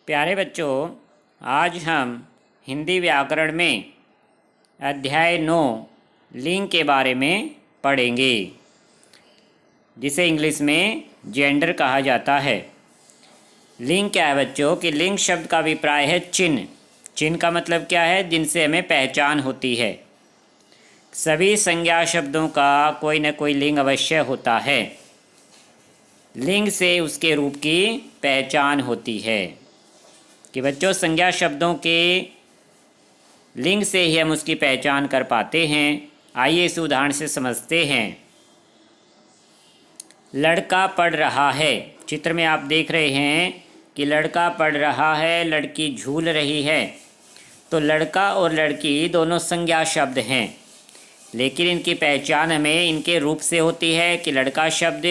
प्यारे बच्चों, आज हम हिंदी व्याकरण में अध्याय 9 लिंग के बारे में पढ़ेंगे, जिसे इंग्लिश में जेंडर कहा जाता है। लिंग क्या है बच्चों कि लिंग शब्द का अभिप्राय है चिन्ह। चिन्ह का मतलब क्या है? जिनसे हमें पहचान होती है। सभी संज्ञा शब्दों का कोई न कोई लिंग अवश्य होता है। लिंग से उसके रूप की पहचान होती है कि बच्चों संज्ञा शब्दों के लिंग से ही हम उसकी पहचान कर पाते हैं। आइए इस उदाहरण से समझते हैं। लड़का पढ़ रहा है। चित्र में आप देख रहे हैं कि लड़का पढ़ रहा है, लड़की झूल रही है। तो लड़का और लड़की दोनों संज्ञा शब्द हैं, लेकिन इनकी पहचान हमें इनके रूप से होती है कि लड़का शब्द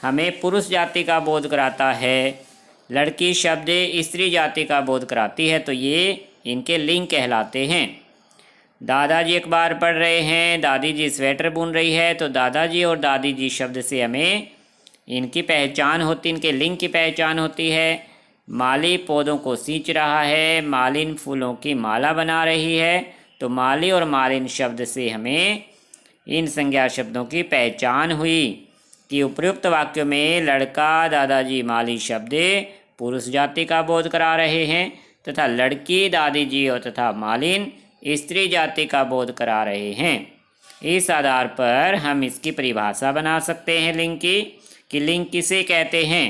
हमें पुरुष जाति का बोध कराता है, लड़की शब्द स्त्री जाति का बोध कराती है। तो ये इनके लिंग कहलाते हैं। दादाजी अखबार पढ़ रहे हैं, दादी जी स्वेटर बुन रही है। तो दादाजी और दादी जी शब्द से हमें इनकी पहचान होती, इनके लिंग की पहचान होती है। माली पौधों को सींच रहा है, मालिन फूलों की माला बना रही है। तो माली और मालिन शब्द से हमें इन संज्ञा शब्दों की पहचान हुई कि उपयुक्त वाक्यों में लड़का दादाजी माली शब्द पुरुष जाति का बोध करा रहे हैं तथा लड़की दादी जी और तथा मालिन स्त्री जाति का बोध करा रहे हैं। इस आधार पर हम इसकी परिभाषा बना सकते हैं लिंग की, कि लिंग किसे कहते हैं।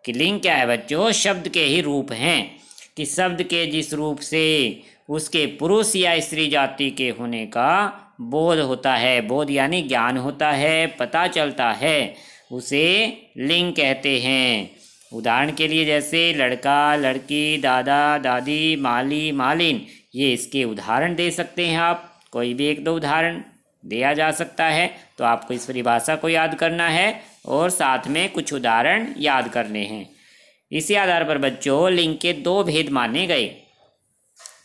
कि लिंग क्या है बच्चों? शब्द के ही रूप हैं, कि शब्द के जिस रूप से उसके पुरुष या स्त्री जाति के होने का बोध होता है, बोध यानी ज्ञान होता है, पता चलता है, उसे लिंग कहते हैं। उदाहरण के लिए जैसे लड़का, लड़की, दादा, दादी, माली, मालिन, ये इसके उदाहरण दे सकते हैं। आप कोई भी एक दो उदाहरण दिया जा सकता है। तो आपको इस परिभाषा को याद करना है और साथ में कुछ उदाहरण याद करने हैं। इसी आधार पर बच्चों लिंग के दो भेद माने गए,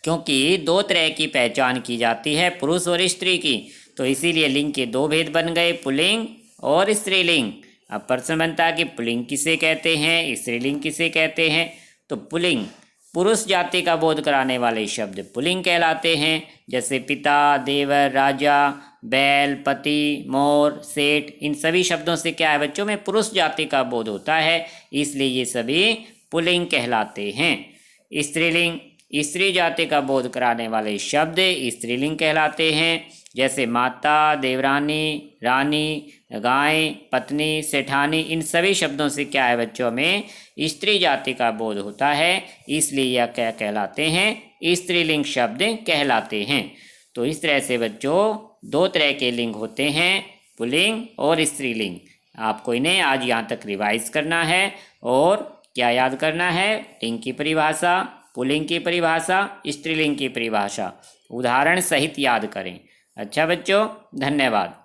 क्योंकि दो तरह की पहचान की जाती है, पुरुष और स्त्री की। तो इसीलिए लिंग के दो भेद बन गए, पुल्लिंग और स्त्रीलिंग। अब प्रश्न बनता है कि पुल्लिंग किसे कहते हैं, स्त्रीलिंग किसे कहते हैं। तो पुल्लिंग पुरुष जाति का बोध कराने वाले शब्द पुल्लिंग कहलाते हैं, जैसे पिता, देवर, राजा, बैल, पति, मोर, सेठ। इन सभी शब्दों से क्या है बच्चों में पुरुष जाति का बोध होता है, इसलिए ये सभी पुल्लिंग कहलाते हैं। स्त्रीलिंग स्त्री जाति का बोध कराने वाले शब्द स्त्रीलिंग कहलाते हैं, जैसे माता, देवरानी, रानी, गाय, पत्नी, सेठानी। इन सभी शब्दों से क्या है बच्चों में स्त्री जाति का बोध होता है, इसलिए यह क्या कहलाते हैं? स्त्रीलिंग शब्द कहलाते हैं। तो इस तरह से बच्चों दो तरह के लिंग होते हैं, पुल्लिंग और स्त्रीलिंग। आपको इन्हें आज यहाँ तक रिवाइज करना है और क्या याद करना है? लिंग की परिभाषा, पुल्लिंग की परिभाषा, स्त्रीलिंग की परिभाषा उदाहरण सहित याद करें। अच्छा बच्चों, धन्यवाद।